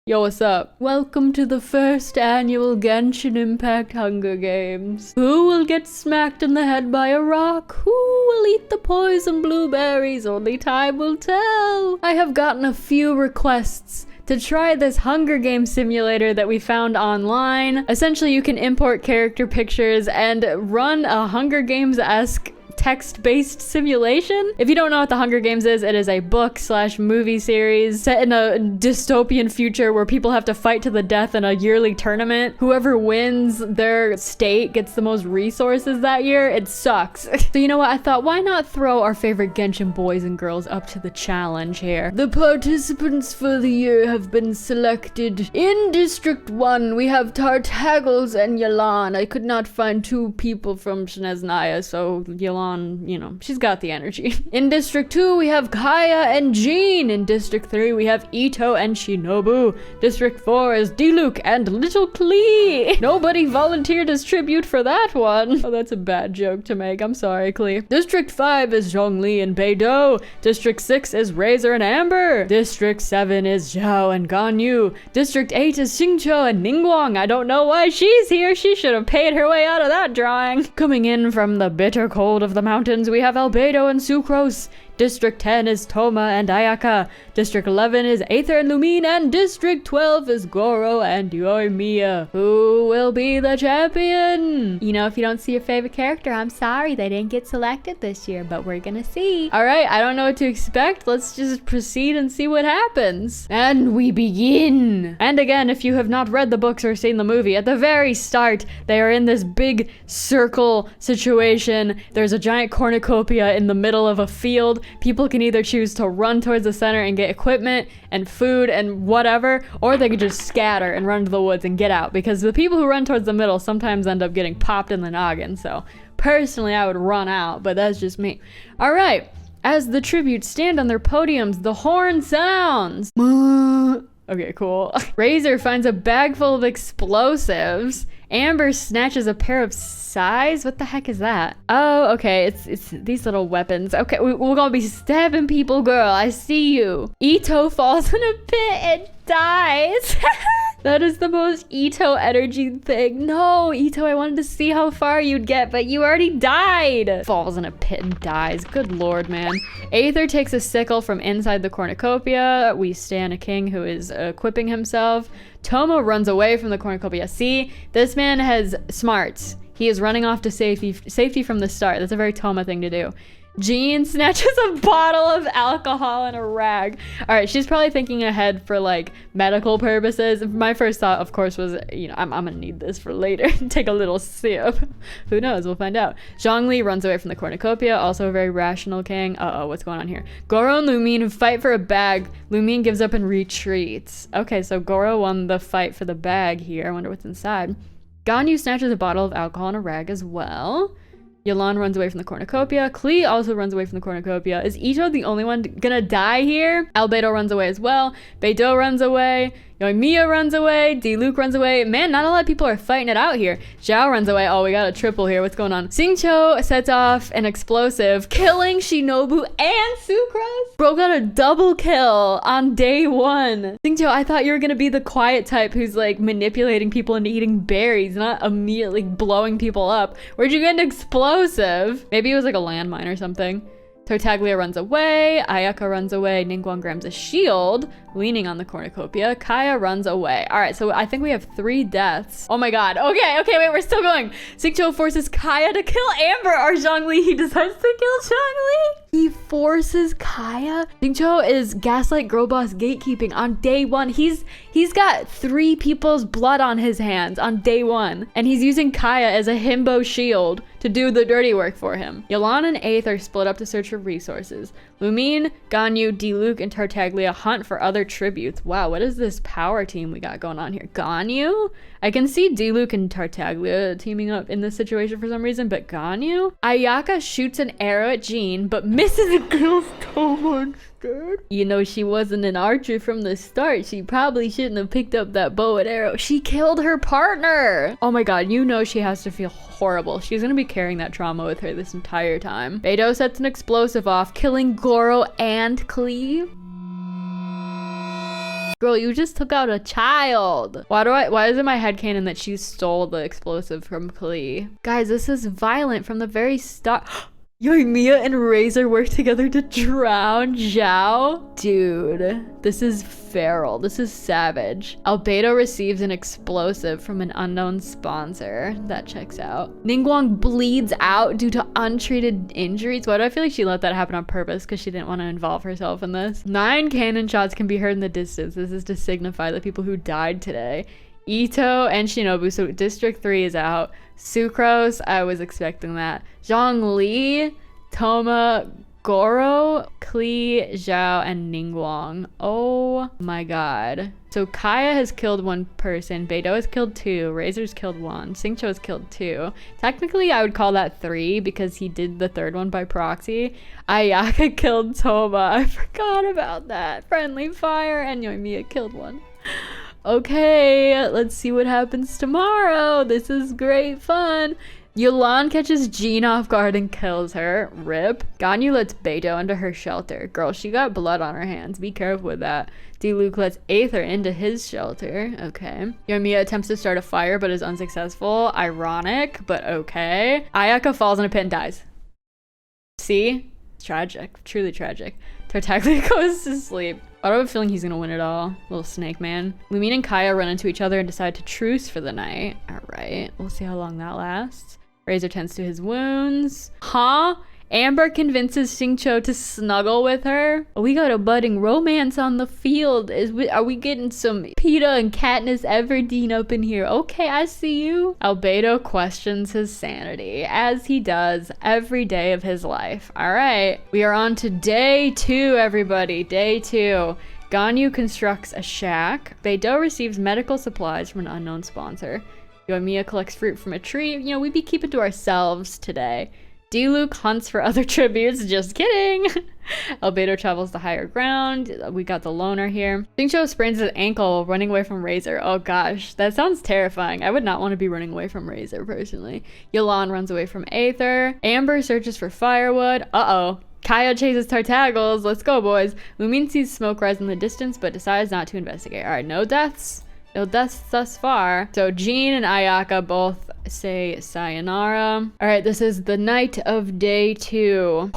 Yo, what's up? Welcome to the first annual Genshin Impact Hunger Games. Who will get smacked in the head by a rock? Who will eat the poison blueberries? Only time will tell. I have gotten a few requests to try this Hunger Games simulator that we found online. Essentially, you can import character pictures and run a Hunger Games-esque text-based simulation. If you don't know what the Hunger Games is, it is a book/movie series set in a dystopian future where people have to fight to the death in a yearly tournament. Whoever wins their state gets the most resources that year. It sucks. So you know what? I thought, why not throw our favorite Genshin boys and girls up to the challenge here? The participants for the year have been selected. In District 1, we have Tartagles and Yelan. I could not find two people from Snezhnaya, so Yelan, you know, she's got the energy. In District 2, we have Kaya and Jean. In District 3, we have Ito and Shinobu. District 4 is Diluc and Little Klee. Nobody volunteered as tribute for that one. Oh, that's a bad joke to make. I'm sorry, Klee. District 5 is Zhongli and Beidou. District 6 is Razor and Amber. District 7 is Zhao and Ganyu. District 8 is Xingqiu and Ningguang. I don't know why she's here. She should have paid her way out of that drawing. Coming in from the bitter cold of the mountains, we have Albedo and Sucrose. District 10 is Toma and Ayaka. District 11 is Aether and Lumine. And District 12 is Goro and Yoimiya. Who will be the champion? You know, if you don't see your favorite character, I'm sorry, they didn't get selected this year, but we're gonna see. All right, I don't know what to expect. Let's just proceed and see what happens. And we begin. And again, if you have not read the books or seen the movie, at the very start, they are in this big circle situation. There's a giant cornucopia in the middle of a field. People can either choose to run towards the center and get equipment and food and whatever, or they could just scatter and run to the woods and get out, because the people who run towards the middle sometimes end up getting popped in the noggin. So personally, I would run out, but that's just me. All right, as the tributes stand on their podiums, the horn sounds. Okay, cool. Razor finds a bag full of explosives. Amber snatches a pair of sais. What the heck is that? Oh, okay. It's these little weapons. Okay, we're gonna be stabbing people, girl. I see you. Ito falls in a pit and dies. That is the most Ito energy thing. No, Ito, I wanted to see how far you'd get, but you already died. Falls in a pit and dies. Good lord, man. Aether takes a sickle from inside the cornucopia. We stand a king who is equipping himself. Toma runs away from the cornucopia. See, this man has smarts. He is running off to safety from the start. That's a very Toma thing to do. Jean snatches a bottle of alcohol and a rag. All right, she's probably thinking ahead for like medical purposes. My first thought, of course, was, you know, I'm gonna need this for later. Take a little sip. Who knows? We'll find out. Zhongli runs away from the cornucopia. Also a very rational king. Uh-oh, what's going on here? Goro and Lumine fight for a bag. Lumine gives up and retreats. Okay, so Goro won the fight for the bag here. I wonder what's inside. Ganyu snatches a bottle of alcohol and a rag as well. Yelan runs away from the cornucopia. Klee also runs away from the cornucopia. Is Ito the only one gonna die here? Albedo runs away as well. Beidou runs away. Yoimiya runs away. Diluc runs away. Man, not a lot of people are fighting it out here. Zhao runs away. Oh, we got a triple here. What's going on? Xingqiu sets off an explosive, killing Shinobu and Sucrose. Bro got a double kill on day one. Xingqiu, I thought you were gonna be the quiet type who's like manipulating people into eating berries, not immediately blowing people up. Where'd you get an explosive? Maybe it was like a landmine or something. Tartaglia runs away, Ayaka runs away, Ningguang grabs a shield, leaning on the cornucopia, Kaya runs away. All right, so I think we have 3 deaths. Oh my god, okay, wait, we're still going. Xingqiu forces Kaya to kill Amber or Zhongli. He decides to kill Zhongli. He forces Kaya. Xingqiu is gaslight girl boss gatekeeping on day 1. He's got 3 people's blood on his hands on day 1, and he's using Kaya as a himbo shield to do the dirty work for him. Yelan and Aether split up to search for resources. Lumine, Ganyu, Diluc, and Tartaglia hunt for other tributes. Wow, what is this power team we got going on here? Ganyu? I can see Diluc and Tartaglia teaming up in this situation for some reason, but Ganyu? Ayaka shoots an arrow at Jean, but misses and kills Toma instead. You know, she wasn't an archer from the start. She probably shouldn't have picked up that bow and arrow. She killed her partner. Oh my god, you know she has to feel horrible. She's gonna be carrying that trauma with her this entire time. Beidou sets an explosive off, killing Goro and Klee. Girl, you just took out a child. Why is it my headcanon that she stole the explosive from Klee? Guys, this is violent from the very start. Yoimiya and Razor work together to drown Zhao? Dude, this is feral. This is savage. Albedo receives an explosive from an unknown sponsor. That checks out. Ningguang bleeds out due to untreated injuries. Why do I feel like she let that happen on purpose? Because she didn't want to involve herself in this. 9 cannon shots can be heard in the distance. This is to signify the people who died today. Ito and Shinobu, so District 3 is out. Sucrose, I was expecting that. Zhongli, Toma, Goro, Klee, Zhao, and Ningguang. Oh my god. So Kaya has killed 1 person, Beidou has killed 2, Razor's killed 1, Xingqiu has killed 2. Technically, I would call that 3 because he did the 3rd one by proxy. Ayaka killed Toma. I forgot about that. Friendly Fire and Yoimiya killed 1. Okay, let's see what happens tomorrow. This is great fun. Yulan catches Jean off guard and kills her. Rip. Ganyu lets Beidou into her shelter. Girl, she got blood on her hands. Be careful with that. Diluc lets Aether into his shelter. Okay. Yoimiya attempts to start a fire but is unsuccessful. Ironic, but okay. Ayaka falls in a pit and dies. See? Tragic. Truly tragic. Tartaglia goes to sleep. I have a feeling he's gonna win it all. Little snake man. Lumine and Kaya run into each other and decide to truce for the night. Alright, we'll see how long that lasts. Razor tends to his wounds. Huh? Amber convinces Xingqiu to snuggle with her. We got a budding romance on the field. Are we getting some Peeta and Katniss Everdeen up in here? Okay, I see you. Albedo questions his sanity, as he does every day of his life. All right, we are on to day 2, everybody. Day 2. Ganyu constructs a shack. Beidou receives medical supplies from an unknown sponsor. Yoimiya collects fruit from a tree. You know, we be keeping to ourselves today. Diluc hunts for other tributes. Just kidding. Albedo travels to higher ground. We got the loner here. Xingqiu sprains his ankle running away from Razor. Oh gosh, that sounds terrifying. I would not want to be running away from Razor personally. Yulan runs away from Aether. Amber searches for firewood. Uh-oh. Kaya chases Tartaggles. Let's go, boys. Lumine sees smoke rise in the distance but decides not to investigate. All right, no deaths. No deaths thus far. So Jean and Ayaka both say sayonara. All right, this is the night of day 2.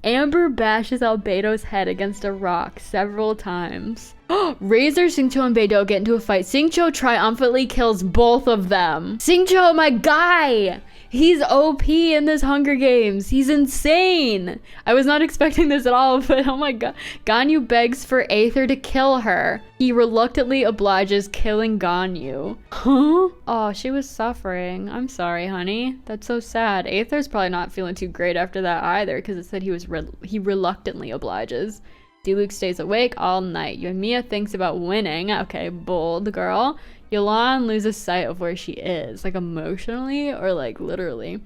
Amber bashes Albedo's head against a rock several times. Razor, Xingqiu, and Beidou get into a fight. Xingqiu triumphantly kills both of them. Xingqiu, my guy! He's OP in this Hunger Games. He's insane. I was not expecting this at all, but oh my god. Ganyu begs for Aether to kill her. He reluctantly obliges, killing Ganyu. Huh? Oh, she was suffering. I'm sorry, honey. That's so sad. Aether's probably not feeling too great after that either, because it said he reluctantly obliges. Diluc stays awake all night. Yoimiya thinks about winning. Okay, bold girl. Yulan loses sight of where she is, like emotionally or like literally.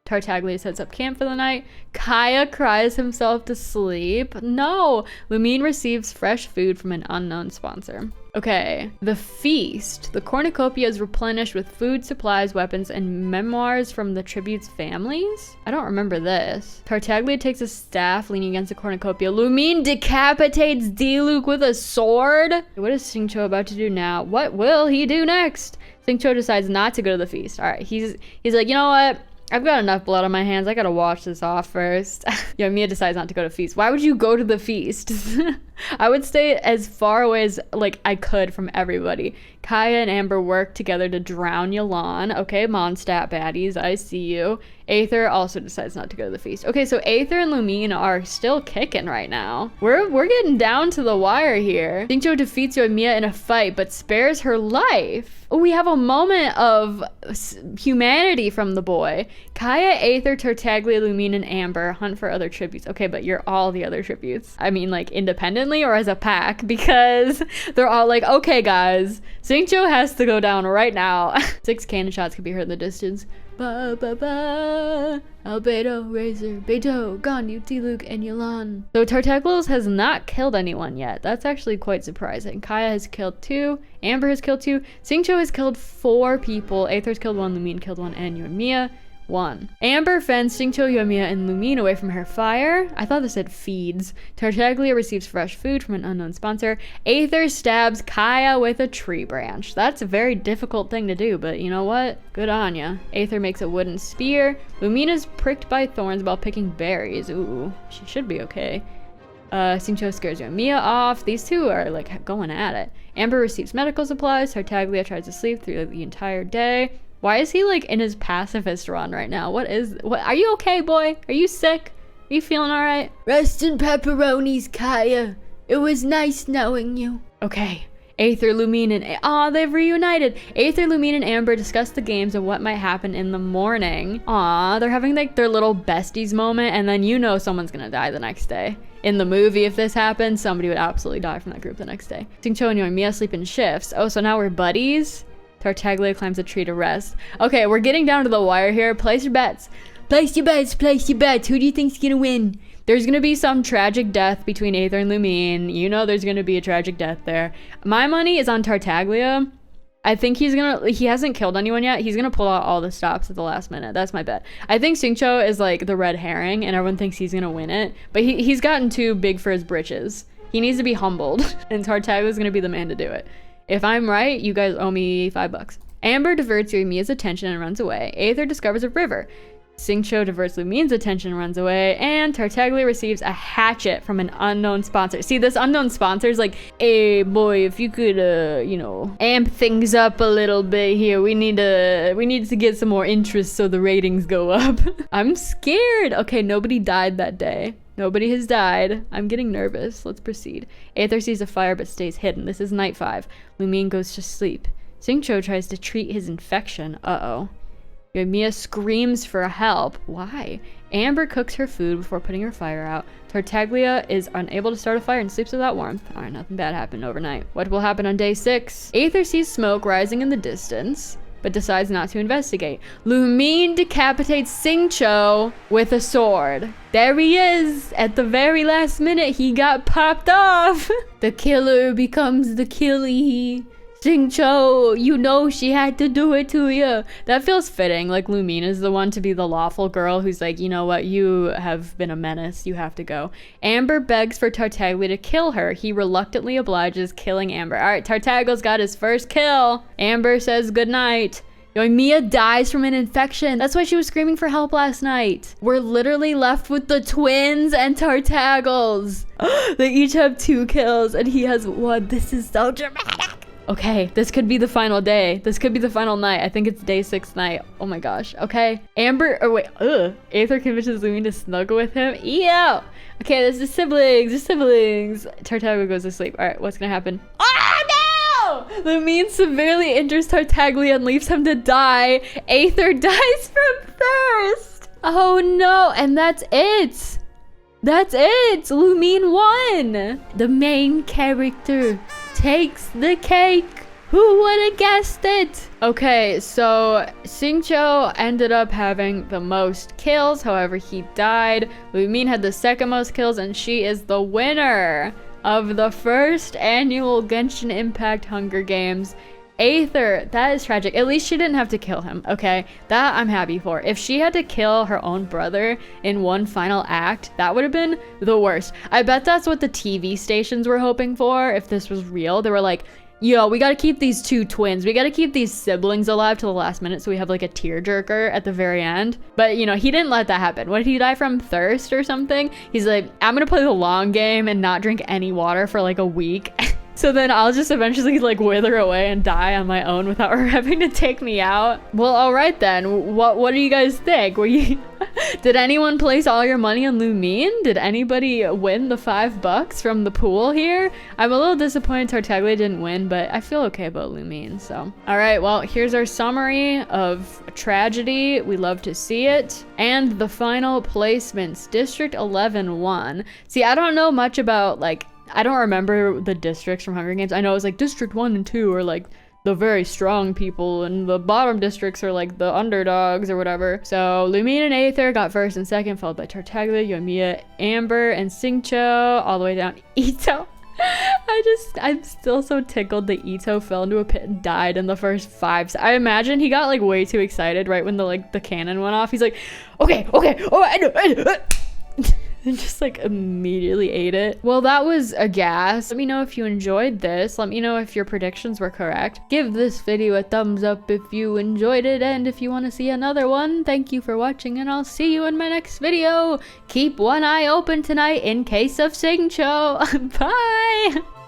Tartaglia sets up camp for the night. Kaya cries himself to sleep. No! Lumine receives fresh food from an unknown sponsor. Okay, the feast. The cornucopia is replenished with food, supplies, weapons, and memoirs from the tribute's families? I don't remember this. Tartaglia takes a staff leaning against the cornucopia. Lumine decapitates Diluc with a sword? What is Xingqiu about to do now? What will he do next? Xingqiu decides not to go to the feast. All right, he's like, you know what? I've got enough blood on my hands. I gotta wash this off first. Yoimiya decides not to go to feast. Why would you go to the feast? I would stay as far away as like I could from everybody. Kaya and Amber work together to drown Yulan. Okay, Mondstadt baddies, I see you. Aether also decides not to go to the feast. Okay, so Aether and Lumine are still kicking right now. We're getting down to the wire here. Xingqiu defeats Yoimiya in a fight, but spares her life. Oh, we have a moment of humanity from the boy. Kaya, Aether, Tartaglia, Lumine, and Amber hunt for other tributes. Okay, but you're all the other tributes. I mean, like, independently or as a pack, because they're all like, okay, guys, Xingqiu has to go down right now. 6 cannon shots can be heard in the distance. Ba ba ba. Albedo, Razor, Beidou, Ganyu, Diluc, and Yulan. So Tartaglos has not killed anyone yet. That's actually quite surprising. Kaya has killed 2. Amber has killed 2. Xingqiu has killed 4 people. Aether's killed 1. Lumine killed 1. And Yoimiya 1. Amber fends Xingqiu, Yoimiya, and Lumine away from her fire. I thought this said feeds. Tartaglia receives fresh food from an unknown sponsor. Aether stabs Kaya with a tree branch. That's a very difficult thing to do, but you know what? Good on ya. Aether makes a wooden spear. Lumina's pricked by thorns while picking berries. Ooh, she should be okay. Xingqiu scares Yoimiya off. These two are like going at it. Amber receives medical supplies. Tartaglia tries to sleep through the entire day. Why is he like in his pacifist run right now? What? Are you okay, boy? Are you sick? Are you feeling all right? Rest in pepperonis, Kaya. It was nice knowing you. Okay. Aether, Lumine, and they've reunited. Aether, Lumine, and Amber discuss the games and what might happen in the morning. They're having like their little besties moment, and then you know someone's gonna die the next day. In the movie, if this happened, somebody would absolutely die from that group the next day. Xingqiu and Yoimiya sleep in shifts. Oh, so now we're buddies? Tartaglia climbs a tree to rest. Okay, we're getting down to the wire here. Place your bets. Place your bets, place your bets. Who do you think's gonna win? There's gonna be some tragic death between Aether and Lumine. You know there's gonna be a tragic death there. My money is on Tartaglia. I think he hasn't killed anyone yet. He's gonna pull out all the stops at the last minute. That's my bet. I think Xingqiu is like the red herring and everyone thinks he's gonna win it. But he's gotten too big for his britches. He needs to be humbled and Tartaglia's gonna be the man to do it. If I'm right, you guys owe me $5. Amber diverts Yoimiya's attention and runs away. Aether discovers a river. Xingqiu diverts Lumine's attention and runs away. And Tartaglia receives a hatchet from an unknown sponsor. See, this unknown sponsor is like, hey boy, if you could, you know, amp things up a little bit here. We need to get some more interest so the ratings go up. I'm scared. Okay, nobody died that day. Nobody has died. I'm getting nervous. Let's proceed. Aether sees a fire but stays hidden. This is night 5. Lumine goes to sleep. Xingqiu tries to treat his infection. Uh-oh. Yoimiya screams for help. Why? Amber cooks her food before putting her fire out. Tartaglia is unable to start a fire and sleeps without warmth. Alright, nothing bad happened overnight. What will happen on day 6? Aether sees smoke rising in the distance, but decides not to investigate. Lumine decapitates Xingqiu with a sword. There he is! At the very last minute, he got popped off! The killer becomes the killie. Xingqiu, you know she had to do it to you. That feels fitting. Like Lumine is the one to be the lawful girl who's like, you know what, you have been a menace. You have to go. Amber begs for Tartaglia to kill her. He reluctantly obliges, killing Amber. All right, Tartaglia's got his first kill. Amber says goodnight. Yoimiya dies from an infection. That's why she was screaming for help last night. We're literally left with the twins and Tartaggles. They each have 2 kills and he has 1. This is so dramatic. Okay, this could be the final day. This could be the final night. I think it's day 6 night. Oh my gosh. Okay. Aether convinces Lumine to snuggle with him. Ew! Okay, this is siblings. Tartaglia goes to sleep. All right, what's gonna happen? Oh no! Lumine severely injures Tartaglia and leaves him to die. Aether dies from thirst. Oh no, and that's it. That's it! Lumine won! The main character takes the cake! Who would have guessed it? Okay, so Xingqiu ended up having the most kills. However, he died. Lumine had the second most kills, and she is the winner of the first annual Genshin Impact Hunger Games. Aether, that is tragic. At least she didn't have to kill him, okay? That I'm happy for. If she had to kill her own brother in one final act, that would have been the worst. I bet that's what the TV stations were hoping for if this was real. They were like, yo, we gotta keep these 2 twins. We gotta keep these siblings alive till the last minute so we have like a tearjerker at the very end. But, you know, he didn't let that happen. What did he die from? Thirst or something? He's like, I'm gonna play the long game and not drink any water for like a week. So then I'll just eventually like wither away and die on my own without her having to take me out. Well, all right then. What do you guys think? Did anyone place all your money on Lumine? Did anybody win the $5 from the pool here? I'm a little disappointed Tartaglia didn't win, but I feel okay about Lumine, so. All right, well, here's our summary of tragedy. We love to see it. And the final placements. District 11 won. See, I don't know much about like, I don't remember the districts from Hunger Games. I know it was like District 1 and 2 are like the very strong people, and the bottom districts are like the underdogs or whatever. So Lumine and Aether got first and second, followed by Tartaglia, Yoimiya, Amber, and Xingqiu, all the way down Ito. I'm still so tickled that Ito fell into a pit and died in the first 5 seconds. I imagine he got like way too excited right when the cannon went off. He's like, okay, oh, I know. And just like immediately ate it. Well, that was a gas. Let me know if you enjoyed this. Let me know if your predictions were correct. Give this video a thumbs up if you enjoyed it, and if you want to see another one. Thank you for watching, and I'll see you in my next video. Keep one eye open tonight in case of Sing Cho. Bye!